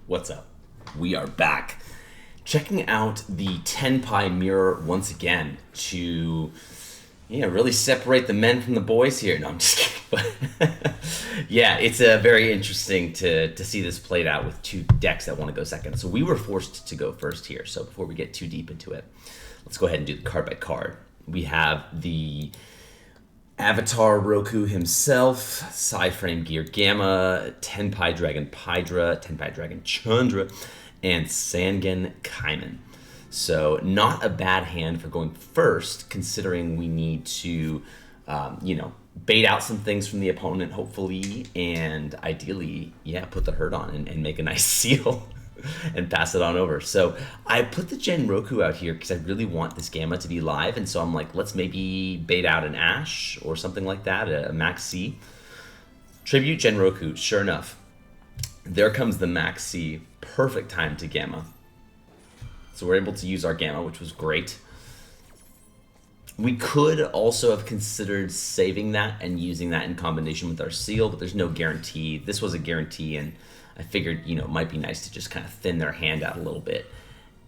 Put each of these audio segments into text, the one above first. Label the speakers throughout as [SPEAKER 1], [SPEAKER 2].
[SPEAKER 1] What's up? We are back. Checking out the Tenpai mirror once again to really separate the men from the boys here. No, I'm just kidding. But yeah, it's very interesting to see this played out with two decks that want to go second. So we were forced to go first here. So before we get too deep into it, let's go ahead and do the card by card. We have the Avatar Roku himself, Psyframe Gear Gamma, Tenpai Dragon Pydra, Tenpai Dragon Chandra, and Sangen Kaiman. So not a bad hand for going first, considering we need to, bait out some things from the opponent, hopefully, and ideally, put the hurt on and make a nice seal. And pass it on over. So I put the Gen Roku out here because I really want this Gamma to be live, and so I'm like, let's maybe bait out an Ash or something like that, a Max C. Tribute Gen Roku, sure enough, there comes the Max C, perfect time to Gamma. So we're able to use our Gamma, which was great. We could also have considered saving that and using that in combination with our seal, but there's no guarantee. This was a guarantee, and I figured, it might be nice to just kind of thin their hand out a little bit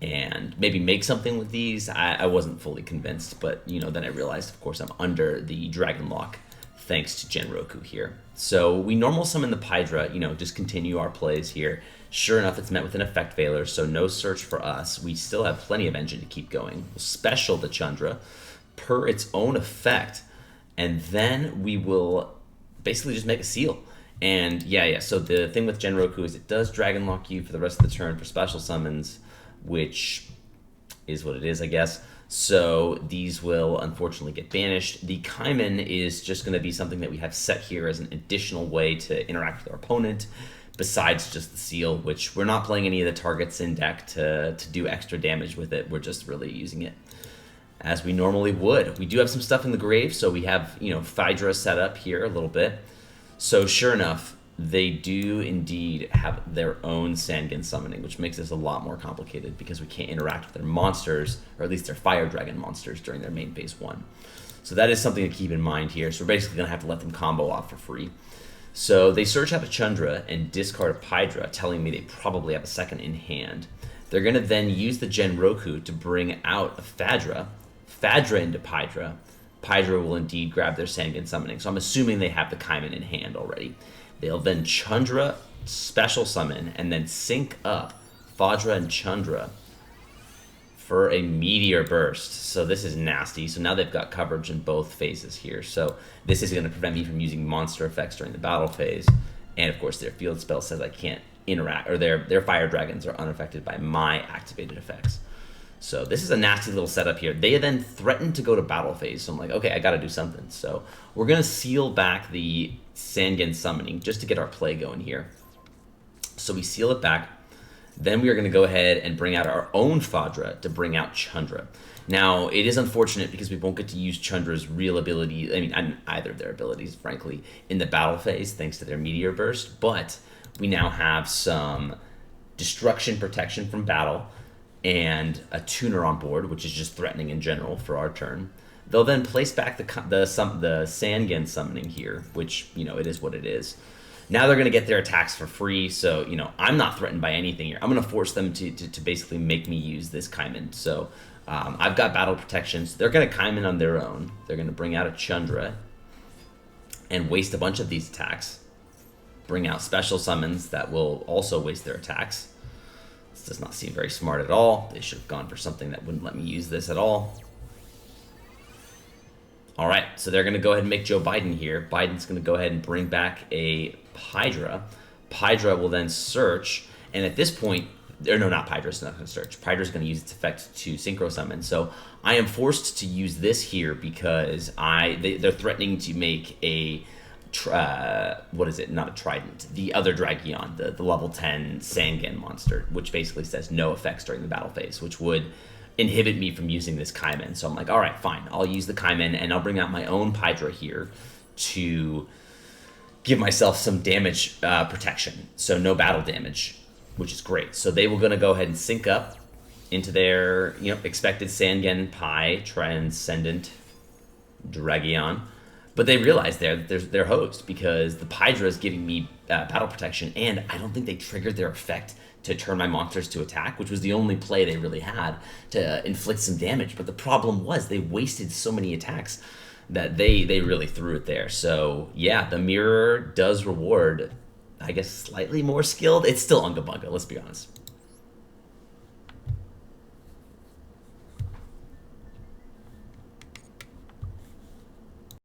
[SPEAKER 1] and maybe make something with these. I wasn't fully convinced, but, then I realized, of course, I'm under the Dragon Lock thanks to Gen Roku here. So we normal summon the Pydra, just continue our plays here. Sure enough, it's met with an effect Veiler, so no search for us. We still have plenty of engine to keep going. We'll special the Chandra per its own effect, and then we will basically just make a seal. And so the thing with Gen Roku is it does Dragon Lock you for the rest of the turn for special summons, which is what it is, I guess. So these will unfortunately get banished. The Kaiman is just going to be something that we have set here as an additional way to interact with our opponent, besides just the seal, which we're not playing any of the targets in deck to do extra damage with it. We're just really using it as we normally would. We do have some stuff in the grave, so we have, Phaedra set up here a little bit. So sure enough, they do indeed have their own Sangen summoning, which makes this a lot more complicated because we can't interact with their monsters, or at least their Fire Dragon monsters, during their main phase 1. So that is something to keep in mind here. So we're basically going to have to let them combo off for free. So they search out a Chandra and discard a Pydra, telling me they probably have a second in hand. They're going to then use the Gen Roku to bring out a Phaedra into Pydra. Pydra will indeed grab their Sangen summoning. So I'm assuming they have the Kaiman in hand already. They'll then Chandra special summon and then sync up Phaedra and Chandra for a Meteor Burst. So this is nasty. So now they've got coverage in both phases here. So this is going to prevent me from using monster effects during the battle phase. And of course their field spell says I can't interact, or their Fire Dragons are unaffected by my activated effects. So this is a nasty little setup here. They then threaten to go to battle phase. So I'm like, okay, I got to do something. So we're going to seal back the Sangen summoning just to get our play going here. So we seal it back. Then we are going to go ahead and bring out our own Phaedra to bring out Chandra. Now, it is unfortunate because we won't get to use Chandra's real ability, either of their abilities, frankly, in the battle phase thanks to their Meteor Burst. But we now have some destruction protection from battle and a tuner on board, which is just threatening in general for our turn. They'll then place back the Sangen summoning here, which, it is what it is. Now they're going to get their attacks for free, so, I'm not threatened by anything here. I'm going to force them to basically make me use this Kaiman. So I've got battle protections. They're going to Kaiman on their own. They're going to bring out a Chandra and waste a bunch of these attacks. Bring out special summons that will also waste their attacks. This does not seem very smart at all. They should have gone for something that wouldn't let me use this at all. All right, so they're going to go ahead and make Joe Biden here. Biden's going to go ahead and bring back a Pydra. Pydra will then search, and at this point, or no, not Pydra's not going to search. Pydra's going to use its effect to synchro summon. So I am forced to use this here because they're threatening to make a what is it? Not a Trident. The other Dragion, the level 10 Sangen monster, which basically says no effects during the battle phase, which would inhibit me from using this Kaiman. So I'm like, all right, fine. I'll use the Kaiman, and I'll bring out my own Pydra here to give myself some damage protection. So no battle damage, which is great. So they were going to go ahead and sync up into their expected Sangen Pi Transcendent Dragion. But they realize their host, because the Pydra is giving me battle protection, and I don't think they triggered their effect to turn my monsters to attack, which was the only play they really had to inflict some damage. But the problem was they wasted so many attacks that they really threw it there. So yeah, the mirror does reward, I guess, slightly more skilled. It's still Unga Bunga, let's be honest.